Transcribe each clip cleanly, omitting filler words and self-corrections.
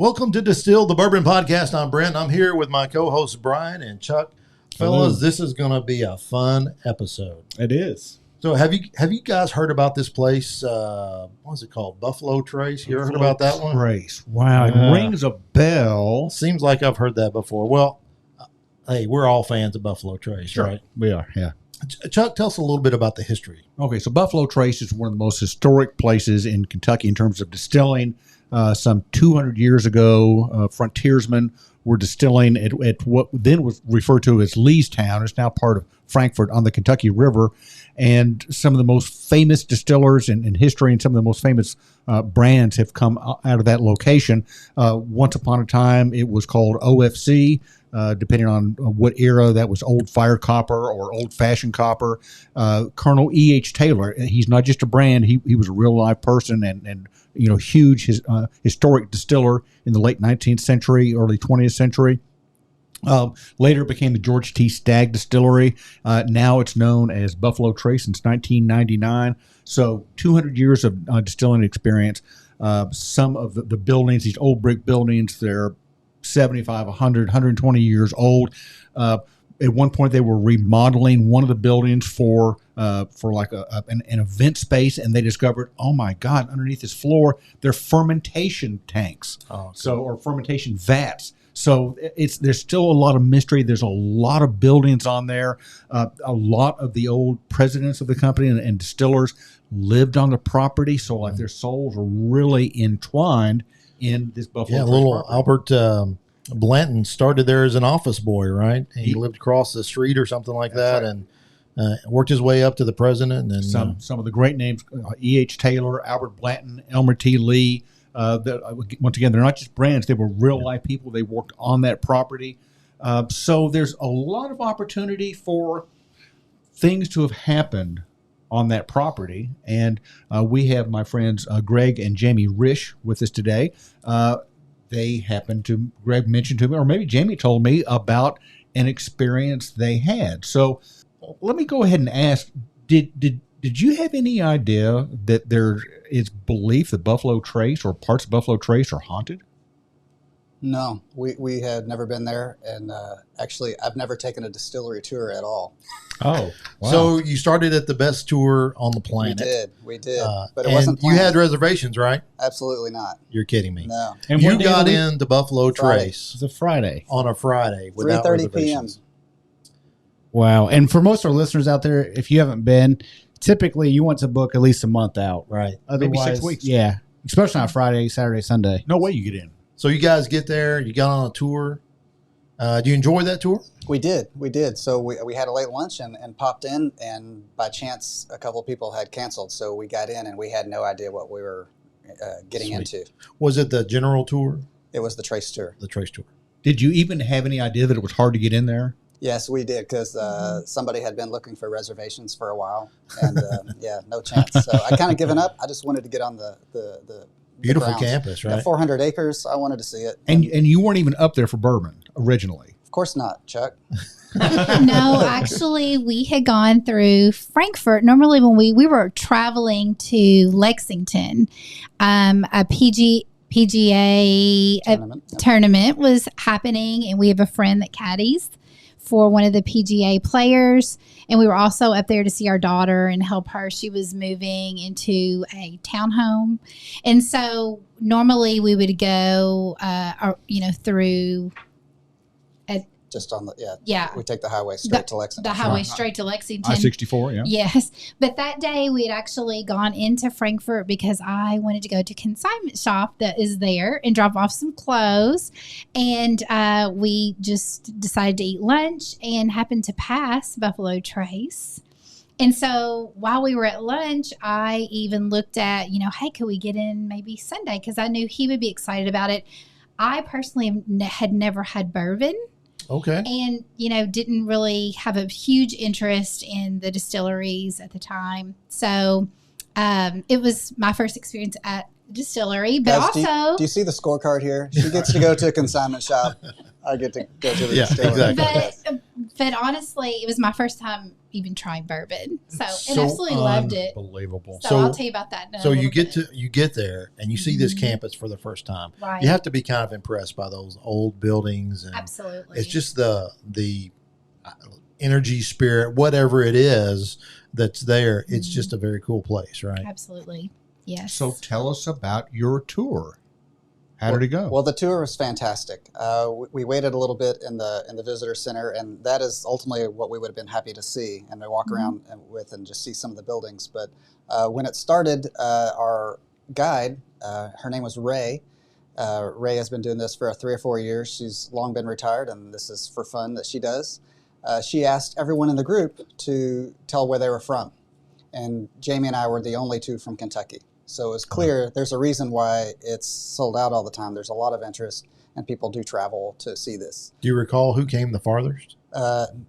Welcome to Distill the Bourbon Podcast. I'm Brent. I'm here with my co-hosts Brian and Chuck. Fellas, this is going to be a fun episode. It is. So have you guys heard about this place? What's it called? Buffalo Trace? You ever heard about that one? Trace. Wow, it rings a bell. Seems like I've heard that before. Well, hey, we're all fans of Buffalo Trace, right? We are, yeah. Chuck, tell us a little bit about the history. Okay, so Buffalo Trace is one of the most historic places in Kentucky in terms of distilling. Some 200 years ago, frontiersmen were distilling at what then was referred to as Leestown. It's now part of Frankfort on the Kentucky River. And some of the most famous distillers in history and some of the most famous brands have come out of that location. Once upon a time, it was called OFC. Depending on what era, that was old fire copper or old-fashioned copper. Colonel E.H. Taylor, he's not just a brand, he was a real-life person and huge historic distiller in the late 19th century, early 20th century. Later it became the George T. Stagg Distillery. Now it's known as Buffalo Trace since 1999. So 200 years of distilling experience. Some of the buildings, these old brick buildings, they're 75, 100, 120 years old. At one point, they were remodeling one of the buildings for like an event space, and they discovered, oh my God, underneath this floor, they're fermentation tanks, or fermentation vats. So there's still a lot of mystery. There's a lot of buildings on there. A lot of the old presidents of the company and distillers lived on the property, so like their souls are really entwined in this Buffalo. Yeah, little property. Albert Blanton started there as an office boy, right? He lived across the street or something like that, and worked his way up to the president. And some of the great names: E.H. Taylor, Albert Blanton, Elmer T. Lee. Once again, they're not just brands; they were real life people. They worked on that property, so there's a lot of opportunity for things to have happened on that property. And we have my friends Greg and Jamie Risch with us today. Greg mentioned to me, or maybe Jamie told me about an experience they had. So let me go ahead and ask, did you have any idea that there is belief that Buffalo Trace or parts of Buffalo Trace are haunted? No, we had never been there, and actually, I've never taken a distillery tour at all. Oh, wow. So you started at the best tour on the planet. We did, but it wasn't planned. You had reservations, right? Absolutely not. You're kidding me. No. And you got into Buffalo Trace. It's a Friday. On a Friday without 3:30 p.m. Wow. And for most of our listeners out there, if you haven't been, typically you want to book at least a month out. Right. Otherwise, maybe 6 weeks. Yeah. Especially on Friday, Saturday, Sunday. No way you get in. So you guys get there, you got on a tour. Do you enjoy that tour? We did. So we had a late lunch and popped in, and by chance, a couple of people had canceled. So we got in, and we had no idea what we were getting into. Was it the general tour? It was the Trace tour. The Trace tour. Did you even have any idea that it was hard to get in there? Yes, we did, because somebody had been looking for reservations for a while, and no chance. So I kind of given up. I just wanted to get on the beautiful campus, right? 400 acres. I wanted to see it. And you weren't even up there for Bourbon originally. Of course not, Chuck. No, actually, we had gone through Frankfort. Normally, when we were traveling to Lexington, a PGA tournament was happening, and we have a friend that caddies for one of the PGA players, and we were also up there to see our daughter and help her. She was moving into a townhome, and so normally we would go, through. Just on yeah. We take the highway straight to Lexington. The highway straight to Lexington. I-64, yeah. Yes. But that day we had actually gone into Frankfort because I wanted to go to a consignment shop that is there and drop off some clothes. And we just decided to eat lunch and happened to pass Buffalo Trace. And so while we were at lunch, I even looked at, hey, could we get in maybe Sunday? Because I knew he would be excited about it. I personally had never had bourbon. Okay. And, didn't really have a huge interest in the distilleries at the time. So it was my first experience at a distillery. But Guys, do you see the scorecard here? She gets to go to a consignment shop. I get to go to the distillery. Exactly. But honestly, it was my first time even trying bourbon. So and absolutely loved it. Unbelievable. So I'll tell you about that. In a So you little bit. you get there and you see this campus for the first time. Right. You have to be kind of impressed by those old buildings, and Absolutely. it's just the energy, spirit, whatever it is that's there. It's just a very cool place, right? Absolutely. Yes. So tell us about your tour. How did it go? Well, the tour was fantastic. We waited a little bit in the visitor center, and that is ultimately what we would have been happy to see and to walk around and just see some of the buildings. But when it started, our guide, her name was Ray. Ray has been doing this for 3 or 4 years. She's long been retired, and this is for fun that she does. She asked everyone in the group to tell where they were from, and Jamie and I were the only two from Kentucky. So it's clear there's a reason why it's sold out all the time. There's a lot of interest, and people do travel to see this. Do you recall who came the farthest?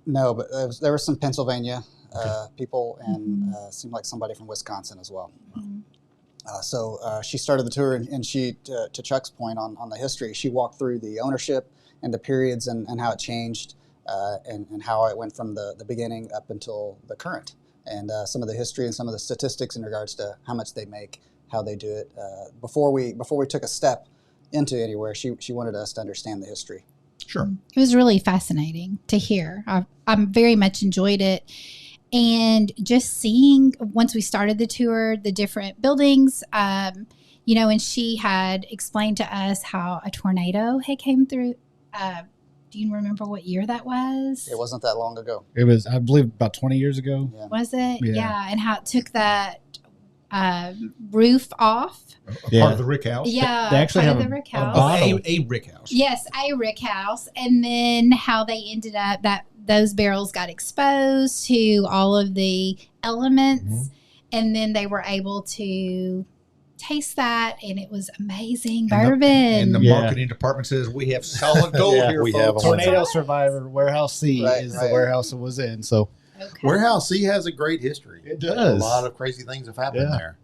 No, but there was some Pennsylvania people, and seemed like somebody from Wisconsin as well. So she started the tour, and she, to Chuck's point on the history, she walked through the ownership and the periods and how it changed, and how it went from the beginning up until the current, and some of the history and some of the statistics in regards to how much they make, how they do it. Before we took a step into anywhere, she wanted us to understand the history. Sure. It was really fascinating to hear. I very much enjoyed it. And just seeing, once we started the tour, the different buildings, and she had explained to us how a tornado had came through. Do you remember what year that was? It wasn't that long ago. It was, I believe, about 20 years ago. Yeah. Was it? Yeah. And how it took that roof off. Part of the Rick House. Yeah. They actually part have of the Rick a House. bottle. A Rick House. Yes, a Rick House. And then how they ended up that those barrels got exposed to all of the elements. And then they were able to taste that, and it was amazing bourbon. And the Yeah. marketing department says we have solid gold Yeah, here, we folks. have a Tornado Survivor Warehouse C Right, is right. the warehouse it was in. So Okay. Warehouse C has a great history. It A does. lot of crazy things have happened Yeah. there.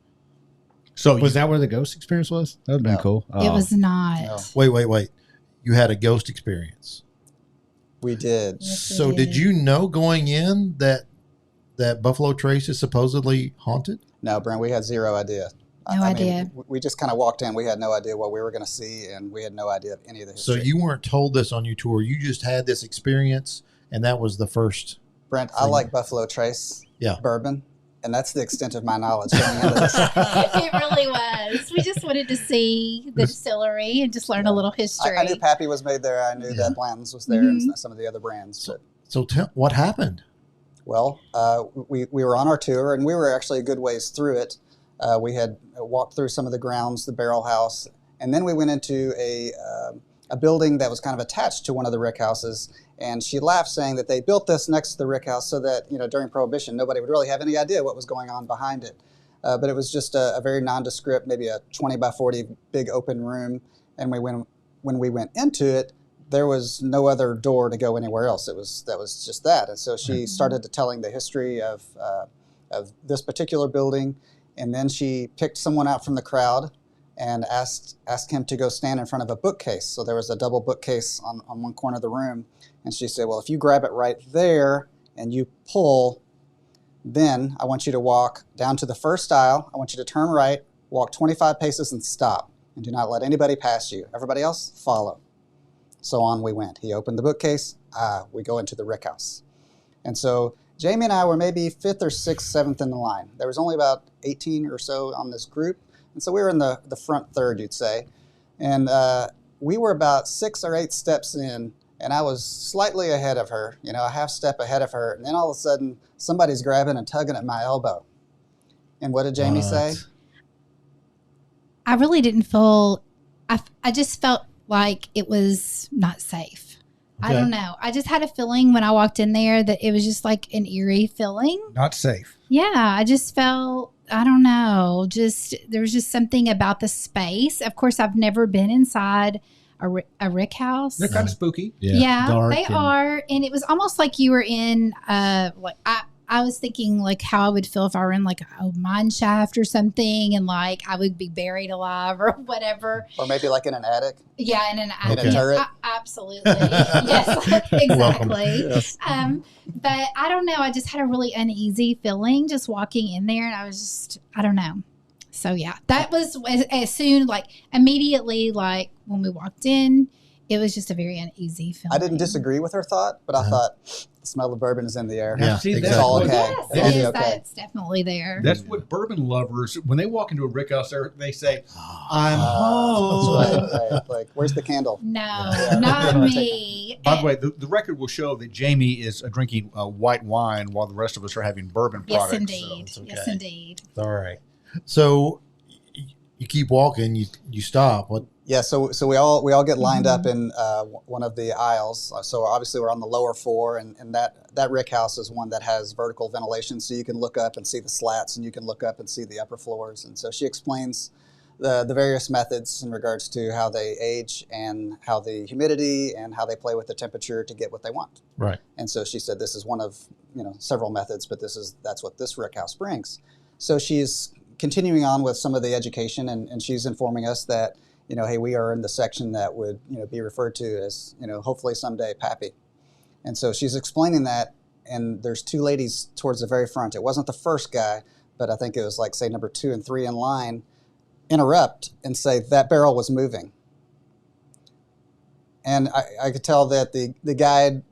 So was that where the ghost experience was? That would have been No. cool. It was not. No. Wait. You had a ghost experience. We did. Yes, we So did did. you know going in that Buffalo Trace is supposedly haunted? No, Brent, we had zero idea. No idea. We just kind of walked in. We had no idea what we were going to see, and we had no idea of any of the So history. you weren't told this on your tour. You just had this experience, and that was the first. Brent, I like Buffalo Trace bourbon, and that's the extent of my knowledge going into this. It really was. We just wanted to see the distillery and just learn a little history. I knew Pappy was made there. I knew that Blanton's was there, and some of the other brands. But, So what happened? well, we were on our tour, and we were actually a good ways through it. We had walked through some of the grounds, the barrel house, and then we went into a building that was kind of attached to one of the Rick houses. And she laughed, saying that they built this next to the Rick house so that, during Prohibition, nobody would really have any idea what was going on behind it. But it was just a very nondescript, maybe a 20 by 40 big open room. And when we went into it, there was no other door to go anywhere else. That was just that. And so she started to telling the history of this particular building. And then she picked someone out from the crowd and asked him to go stand in front of a bookcase. So there was a double bookcase on one corner of the room. And she said, well, if you grab it right there and you pull, then I want you to walk down to the first aisle. I want you to turn right, walk 25 paces and stop. And do not let anybody pass you. Everybody else, follow. So on we went. He opened the bookcase. We go into the Rick house. And so Jamie and I were maybe 5th or 6th, 7th in the line. There was only about 18 or so on this group. And so we were in the front third, you'd say. And we were about 6 or 8 steps in, and I was slightly ahead of her, a half step ahead of her. And then all of a sudden, somebody's grabbing and tugging at my elbow. And what did Jamie say? I really didn't feel, I just felt like it was not safe. I don't know. I just had a feeling when I walked in there that it was just like an eerie feeling. Not safe. Yeah, I just felt, I don't know, there was just something about the space. Of course, I've never been inside a Rick house. They're kind of spooky. Yeah, dark they and- are. And it was almost like you were in, I was thinking like how I would feel if I were in like a mine shaft or something, and like I would be buried alive or whatever. Or maybe like in an attic. Yeah, in an attic. In a turret. Absolutely. Yes, exactly. Yes. But I don't know. I just had a really uneasy feeling just walking in there, and I was just, I don't know. So yeah, that was as soon, like immediately, like when we walked in, it was just a very uneasy feeling. I didn't disagree with her thought, but I thought the smell of bourbon is in the air. Yeah, see, exactly. It's all okay. Yes, It'll it be is. okay. That's definitely there. That's what bourbon lovers, when they walk into a rick house, they say, I'm That's home. right. Like, where's the candle? No, Yeah. not Yeah. me. By the way, the record will show that Jamie is drinking white wine while the rest of us are having bourbon Yes, products. indeed. it's okay. Yes, indeed. All right. So you keep walking. You stop. What? Yeah, so we all get lined up in one of the aisles. So obviously we're on the lower floor, and that rick house is one that has vertical ventilation, so you can look up and see the slats, and you can look up and see the upper floors. And so she explains the various methods in regards to how they age and how the humidity and how they play with the temperature to get what they want. Right. And so she said this is one of several methods, but that's what this rick house brings. So she's continuing on with some of the education, and she's informing us that, hey, we are in the section that would, be referred to as, hopefully someday Pappy. And so she's explaining that, and there's two ladies towards the very front. It wasn't the first guy, but I think it was like, say, number 2 and 3 in line, interrupt and say that barrel was moving. And I could tell that the guide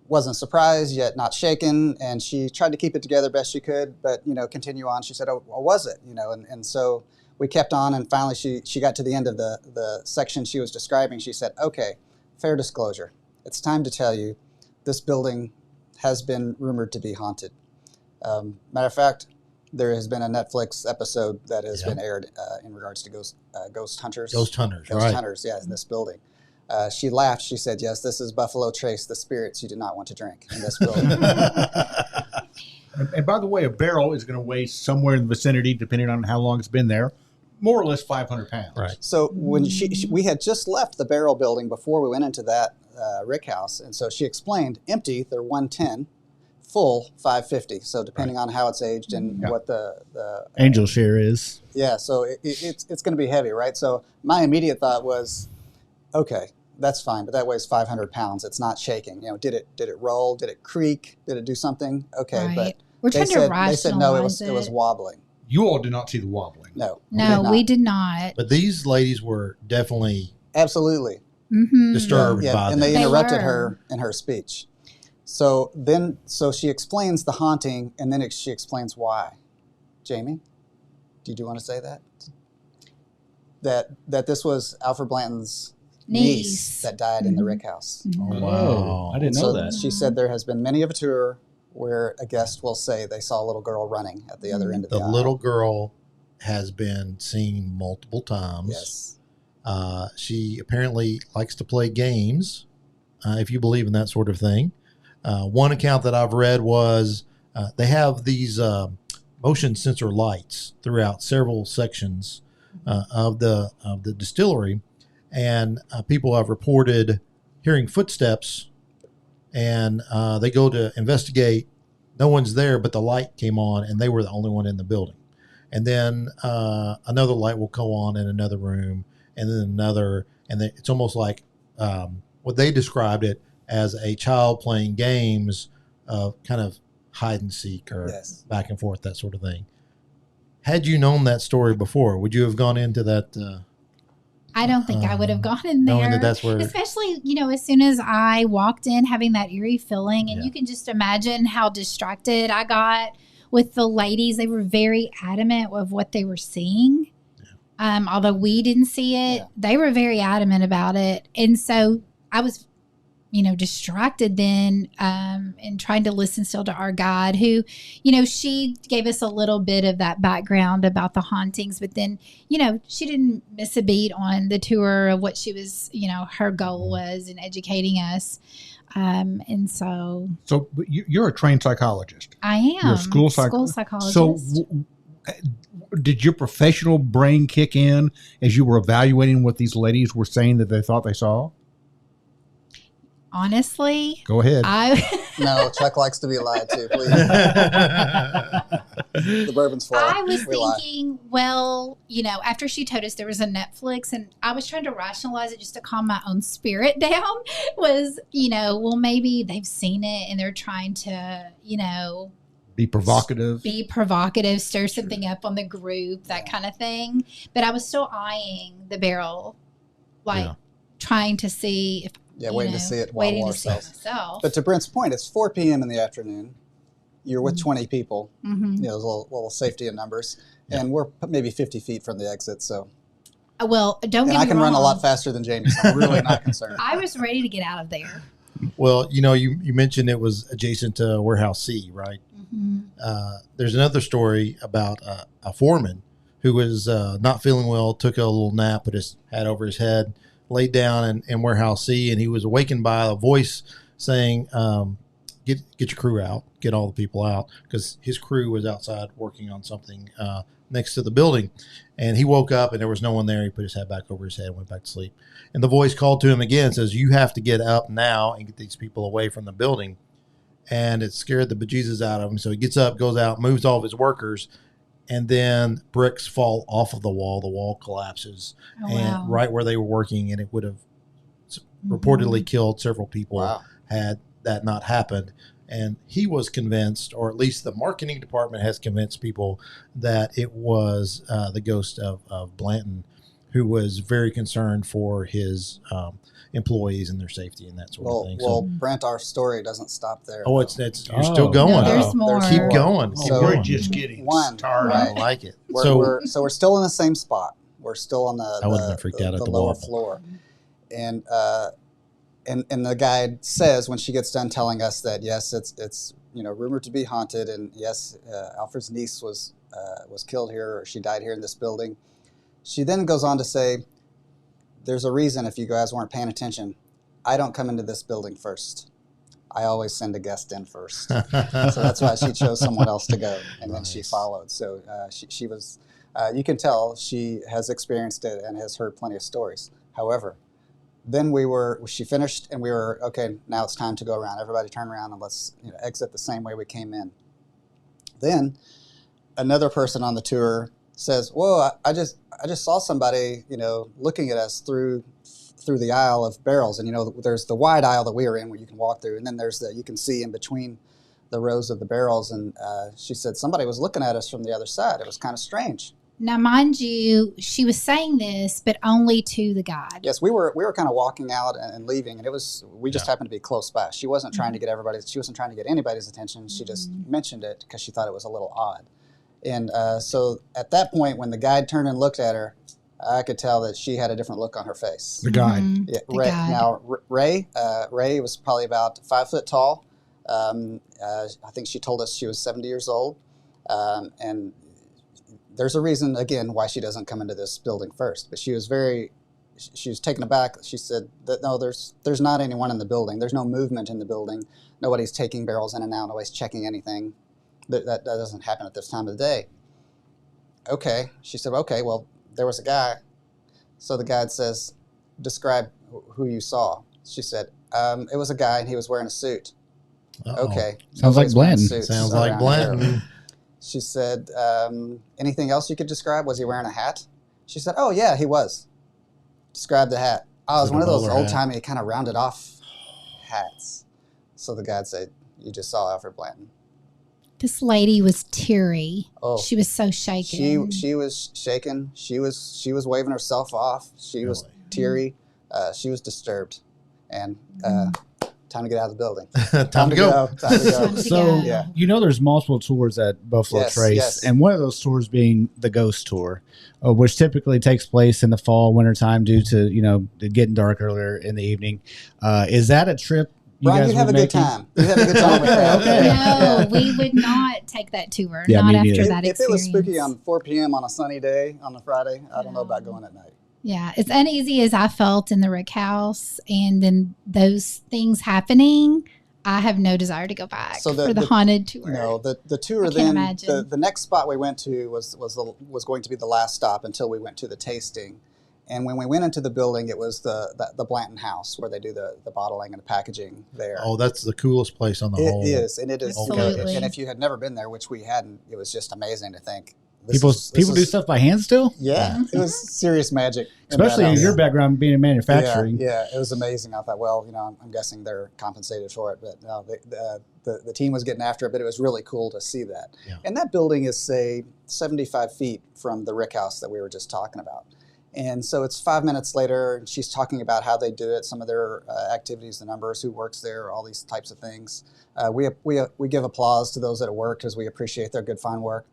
wasn't surprised, yet not shaken, and she tried to keep it together best she could, but, continue on. She said, oh, was it? And so we kept on, and finally she got to the end of the section she was describing. She said, okay, fair disclosure. It's time to tell you this building has been rumored to be haunted. Matter of fact, there has been a Netflix episode that has been aired in regards to ghost hunters. Ghost hunters, Ghost right. hunters, yeah, in this building. She laughed. She said, yes, this is Buffalo Trace, the spirits you do not want to drink in this building. And by the way, a barrel is going to weigh somewhere in the vicinity, depending on how long it's been there, more or less 500 pounds. Right. So when we had just left the barrel building before we went into that rick house, and so she explained, empty, they're 110, full 550. So depending on how it's aged and what the Angel share is. yeah, so it's going to be heavy, right? So my immediate thought was, okay, that's fine, but that weighs 500 pounds. It's not shaking. Did it roll? Did it creak? Did it do something? Okay, Right. but We're trying to rationalize they said no, it was wobbling. You all did not see the wobbling. No, No, we did not. But these ladies were definitely absolutely. Mm-hmm. disturbed Yeah, by and they this. interrupted were. her in her speech. So she explains the haunting, and then she explains why. Jamie, did you want to say that? That this was Alfred Blanton's niece that died in the rick house. Mhm. Wow. I didn't know So that. she said there has been many of a tour where a guest will say they saw a little girl running at the other end of the The aisle. little girl has been seen multiple times. Yes. She apparently likes to play games, if you believe in that sort of thing. One account that I've read was they have these motion sensor lights throughout several sections of the distillery, and people have reported hearing footsteps, and they go to investigate. No one's there, but the light came on, and they were the only one in the building. And then another light will go on in another room, and then another, and then it's almost like what they described it as a child playing games of kind of hide and seek or Yes. back and forth, that sort of thing. Had you known that story before, would you have gone into that? I don't think I would have gone in Knowing there. that that's where, Especially, as soon as I walked in, having that eerie feeling, and Yeah. you can just imagine how distracted I got with the ladies. They were very adamant of what they were seeing. Although we didn't see it, they were very adamant about it. And so I was, distracted then, and trying to listen still to our guide who, she gave us a little bit of that background about the hauntings, but then, she didn't miss a beat on the tour of what she was, her goal was in educating us. And so So but you're a trained psychologist. I am You're a school psychologist. So did your professional brain kick in as you were evaluating what these ladies were saying that they thought they saw? Honestly, Go ahead. No, Chuck likes to be lied to, please. The bourbon's flawed. I was We lie. thinking, well, after she told us there was a Netflix, and I was trying to rationalize it just to calm my own spirit down, was, well, maybe they've seen it and they're trying to, Be provocative. stir something up on the group, that kind of thing. But I was still eyeing the barrel, trying to see if, waiting to see it waiting to see it ourselves. myself. But to Brent's point, it's 4 p.m. in the afternoon. You're with 20 people. Mm-hmm. There's a little safety in numbers. And we're maybe 50 feet from the exit. So, Well, don't get me and I can wrong. run a lot faster than Jamie, so I'm really not concerned. I was ready to get out of there. Well, you mentioned it was adjacent to Warehouse C, right? Mm-hmm. There's another story about a foreman who was not feeling well, took a little nap, put his hat over his head, laid down in Warehouse C, and he was awakened by a voice saying, get your crew out, get all the people out, because his crew was outside working on something next to the building. And he woke up and there was no one there. He put his head back over his head and went back to sleep. And the voice called to him again and says, you have to get up now and get these people away from the building. And it scared the bejesus out of him. So he gets up, goes out, moves all of his workers, and then bricks fall off of the wall collapses. Oh, And wow. right where they were working, and it would have reportedly killed several people Wow. had that not happened. And he was convinced, or at least the marketing department has convinced people, that it was the ghost of Blanton, who was very concerned for his employees and their safety and that sort of thing. Well, Brent, our story doesn't stop there. Oh, though. you're still going. No, there's more. Keep going. Keep So- We're going. just getting One, started. I like it. We're still in the same spot. We're still on I wouldn't have freaked out at the lower wall. floor. And the guide says, when she gets done telling us that, yes, it's rumored to be haunted, and yes, Alfred's niece was killed here, or she died here in this building. She then goes on to say, there's a reason, if you guys weren't paying attention, I don't come into this building first. I always send a guest in first. So that's why she chose someone else to go, and then she followed. So she was, you can tell she has experienced it and has heard plenty of stories. However, then she finished, and we were, okay, now it's time to go around. Everybody turn around and let's exit the same way we came in. Then another person on the tour says, whoa, I just saw somebody, looking at us through the aisle of barrels. And, there's the wide aisle that we were in where you can walk through. And then there's you can see in between the rows of the barrels. And she said somebody was looking at us from the other side. It was kind of strange. Now, mind you, she was saying this, but only to the guide. Yes, we were kind of walking out and leaving, and we just happened to be close by. She wasn't trying to get she wasn't trying to get anybody's attention. She just mentioned it because she thought it was a little odd. And so at that point, when the guide turned and looked at her, I could tell that she had a different look on her face. The guide. Mhm. Yeah, The Ray. guide. Now, Ray was probably about 5 foot tall. I think she told us she was 70 years old, and there's a reason, again, why she doesn't come into this building first. But she was taken aback. She said that, no, there's not anyone in the building. There's no movement in the building. Nobody's taking barrels in and out. Nobody's checking anything. That doesn't happen at this time of the day. Okay. She said, okay, well, there was a guy. So the guide says, describe who you saw. She said, it was a guy, and he was wearing a suit. Uh-oh. Okay. Sounds like Nobody's wearing Blanton. suits Sounds like around Blanton. here. She said, anything else you could describe? Was he wearing a hat? She said, oh, yeah, he was. Describe the hat. Oh, it was Is it one a of those bowler hat? old-timey kind of rounded off hats. So the guide said, you just saw Alfred Blanton. This lady was teary. Oh, She was so shaken. she was shaken. She was waving herself off. She was Really? teary. She was disturbed. And time to get out of the building. Time to go. Time to go. Time to So go. Yeah. there's multiple tours at Buffalo Yes, Trace, yes. and one of those tours being the Ghost Tour, which typically takes place in the fall, wintertime due to it getting dark earlier in the evening. Is that a trip you Brian, guys you'd have a would good make? time. You'd have a good time with that. Okay. No, Yeah. we would not take that tour. Yeah, not me after neither. that If it experience. was spooky on 4 p.m. on a sunny day on a Friday, I don't know about going at night. Yeah, as uneasy as I felt in the Rick House, and then those things happening, I have no desire to go back So for the haunted tour. No, the tour I can't then imagine. the next spot we went to was going to be the last stop until we went to the tasting, And when we went into the building, it was the Blanton House where they do the bottling and the packaging there. Oh, that's the coolest place on the It whole. is, and it is. Absolutely. And if you had never been there, which we hadn't, it was just amazing to think. People do stuff by hand still? Yeah, it was serious magic. Especially in your background being in manufacturing. Yeah, it was amazing. I thought, well, I'm guessing they're compensated for it, but no, the team was getting after it, but it was really cool to see that. Yeah. And that building is, say, 75 feet from the Rick House that we were just talking about. And so it's 5 minutes later, and she's talking about how they do it, some of their activities, the numbers, who works there, all these types of things. We give applause to those that have worked because we appreciate their good, fine work.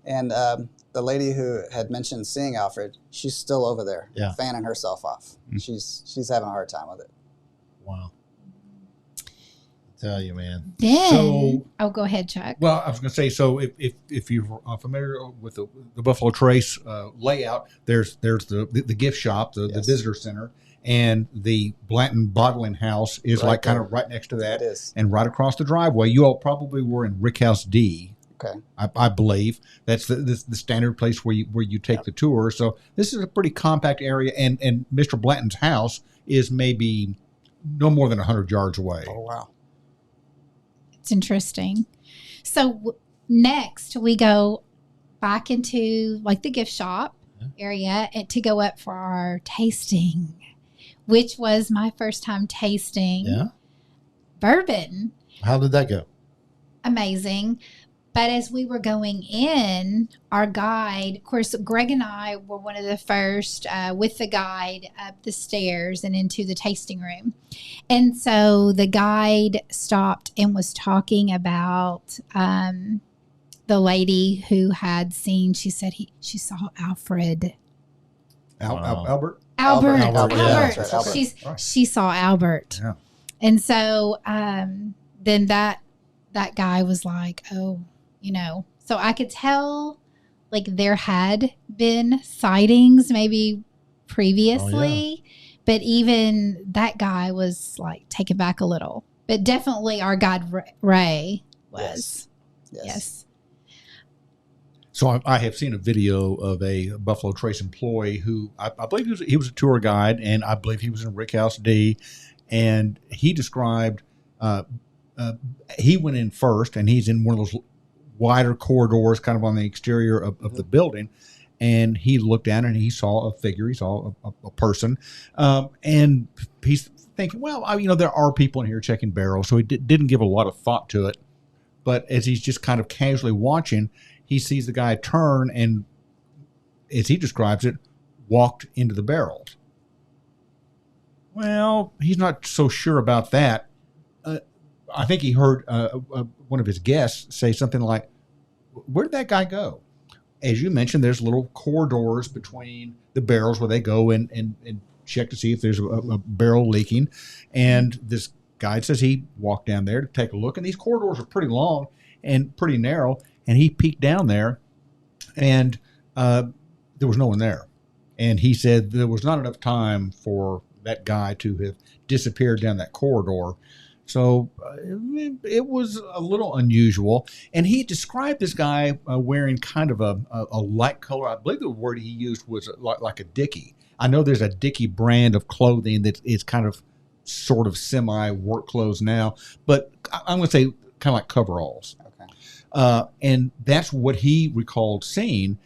And the lady who had mentioned seeing Alfred, she's still over there, fanning herself off. She's having a hard time with it. Wow. I tell you, man. Then, go ahead, Chuck. Well, I was going to say, so if you're familiar with the Buffalo Trace layout, there's the gift shop, the visitor center, and the Blanton Bottling House is Right like kind there. of right next to that. It is. And right across the driveway, you all probably were in Rick House D. Okay. I believe that's the standard place where you take the tour. So this is a pretty compact area, and Mr. Blanton's house is maybe no more than 100 yards away. Oh, wow. It's interesting. So next we go back into like the gift shop area and to go up for our tasting, which was my first time tasting bourbon. How did that go? Amazing. But as we were going in, our guide, of course, Greg and I were one of the first with the guide up the stairs and into the tasting room. And so the guide stopped and was talking about the lady who had seen, she said she saw Alfred. Albert? Albert. Yeah, that's right, Albert. She saw Albert. Yeah. And so then that guy was like, oh, so I could tell like there had been sightings maybe previously, but even that guy was like taken back a little. But definitely our guide Ray was. Yes. So I have seen a video of a Buffalo Trace employee who I believe he was a tour guide, and I believe he was in Rick House D, and he described he went in first, and he's in one of those wider corridors kind of on the exterior of the building, and he looked down and he saw a figure, he saw a person, and he's thinking, well, there are people in here checking barrels, so he didn't give a lot of thought to it. But as he's just kind of casually watching, he sees the guy turn and, as he describes it, walked into the barrels. Well, he's not so sure about that. I think he heard one of his guests say something like, where did that guy go? As you mentioned, there's little corridors between the barrels where they go and check to see if there's a barrel leaking. And this guide says he walked down there to take a look. And these corridors are pretty long and pretty narrow. And he peeked down there, and there was no one there. And he said there was not enough time for that guy to have disappeared down that corridor. So it was a little unusual. And he described this guy wearing kind of a light color. I believe the word he used was like a Dickie. I know there's a Dickie brand of clothing that is kind of sort of semi-work clothes now. But I'm going to say kind of like coveralls. Okay. And that's what he recalled seeing.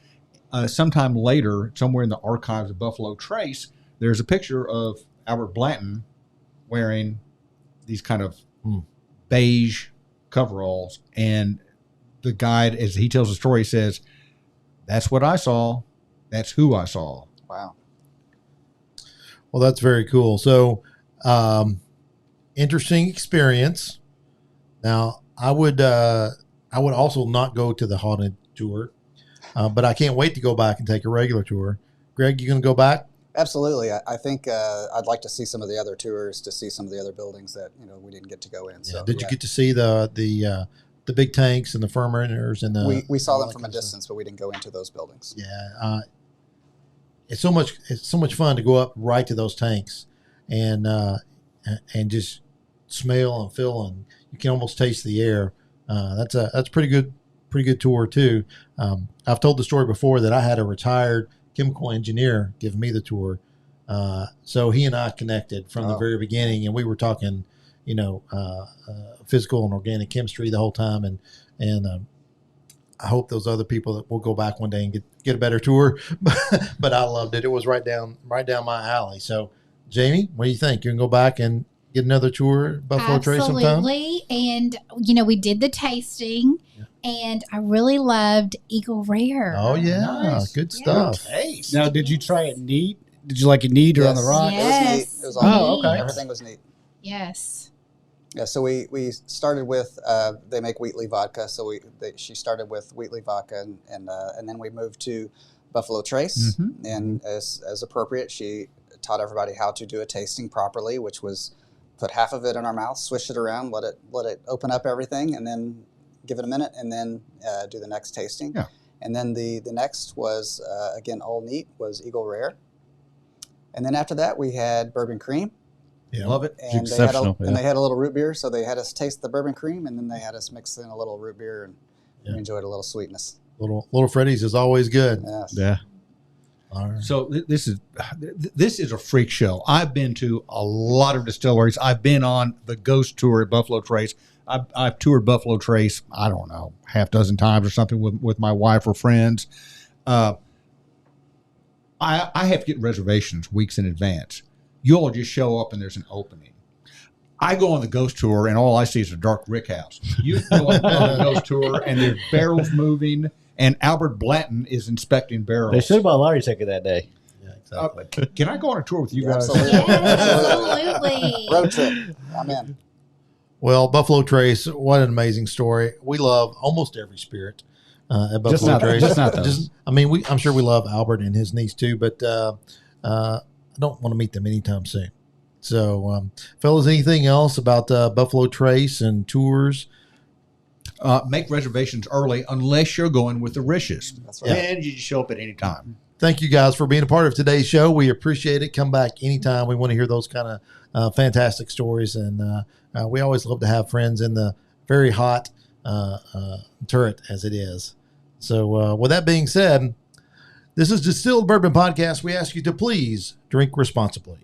Sometime later, somewhere in the archives of Buffalo Trace, there's a picture of Albert Blanton wearing these kind of beige coveralls, and the guide, as he tells the story, says, "That's what I saw. That's who I saw." Wow. Well, that's very cool. So, interesting experience. Now, I would also not go to the haunted tour, but I can't wait to go back and take a regular tour. Greg, you going to go back? Absolutely. I think I'd like to see some of the other tours, to see some of the other buildings that we didn't get to go in. So, Did you get to see the big tanks and the fermenters and the? We saw them from a distance, but we didn't go into those buildings. Yeah, it's so much fun to go up right to those tanks, and just smell and feel, and you can almost taste the air. That's a pretty good tour too. I've told the story before that I had a retired chemical engineer give me the tour So he and I connected from the very beginning, and we were talking, physical and organic chemistry the whole time. And I hope those other people that will go back one day and get a better tour, but I loved it. It was right down my alley. So Jamie, what do you think? You can go back and get another tour at Buffalo Trace sometime? Absolutely. And, we did the tasting, and I really loved Eagle Rare. Oh, yeah. Nice. Good stuff. Taste. Now, did you try it neat? Did you like it neat or on the rocks? Yes. It was neat. It was all Oh, okay. Everything was neat. Yes. Yeah, so we started with they make Wheatley vodka, so she started with Wheatley vodka, and then we moved to Buffalo Trace, and as appropriate, she taught everybody how to do a tasting properly, which was put half of it in our mouth, swish it around, let it open up everything, and then give it a minute, and then do the next tasting. Yeah. And then the next was again all neat was Eagle Rare, and then after that we had Bourbon Cream. Yeah. Love it. And they had a little root beer, so they had us taste the bourbon cream, and then they had us mix in a little root beer, and we enjoyed a little sweetness. Little Freddy's is always good. Yes. Yeah. All right. So this is a freak show. I've been to a lot of distilleries. I've been on the Ghost Tour at Buffalo Trace. I've toured Buffalo Trace, I don't know, half dozen times or something with my wife or friends. I have to get reservations weeks in advance. You all just show up and there's an opening. I go on the Ghost Tour and all I see is a dark rick house. You go on the Ghost Tour and there's barrels moving, and Albert Blanton is inspecting barrels. They should have bought a lottery ticket that day. Yeah, exactly. Can I go on a tour with you guys? Absolutely. Absolutely. Road trip. I'm in. Well, Buffalo Trace, what an amazing story. We love almost every spirit at Buffalo Trace. Just not those. I'm sure we love Albert and his niece too, but I don't want to meet them anytime soon. So, fellas, anything else about Buffalo Trace and tours? Make reservations early unless you're going with the Risches. That's right. And you just show up at any time. Thank you guys for being a part of today's show. We appreciate it. Come back anytime. We want to hear those kind of fantastic stories. And we always love to have friends in the very hot turret as it is. So with that being said, this is Distilled Bourbon Podcast. We ask you to please drink responsibly.